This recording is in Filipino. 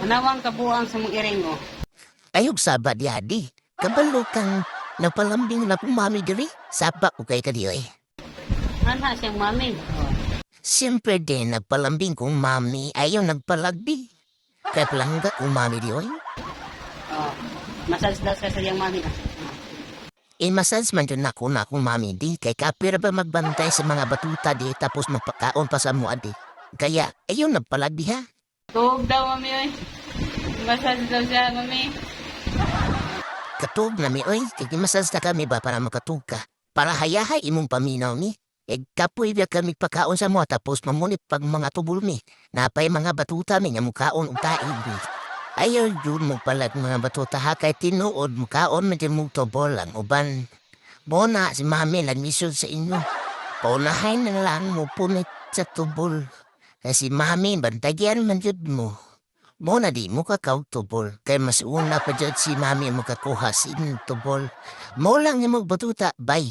Anawang kabuang sa mong iringo. Ayog saba di adi. Kabalo kang napalambing na kumami diri. Saba ko kay kadiyo eh. Anha siyang mami. Siyempre din nagpalambing kong mami ayaw nagpalagbi. Kaya palangga kong mami di oy. Oh. Massage daw sa siyang mami. Masas man dyan ako na akong mami di. Kay kapira ba magbantay sa mga batuta di tapos magpakaon pa sa mua di. Kaya ayaw nagpalagbi ha. Tuog daw, mami, oy. Massage daw siya, mami. Katog na mi oy. Kaya masas na kami ba para makatug ka. Para hayahay imong paminaw ni. Kapoy biya kami pagkaon sa mua tapos mamunit pag mga tubol mi. Napay mga batuta mi nga mukaon og taig mi. Ayaw yun mo palag mga batuta ha kay tinuod mukaon man din mong tubol ang uban. Bona si mami lang misod sa inyo. Paunahay na lang mo punit sa tubol. Kasi mami bantagyan man yun mo. Bona di mo kakaw tubol. Kay mas una pa dyan si mami mo kakuha sa inyong tubol. Mo lang yung magbatuta, bye.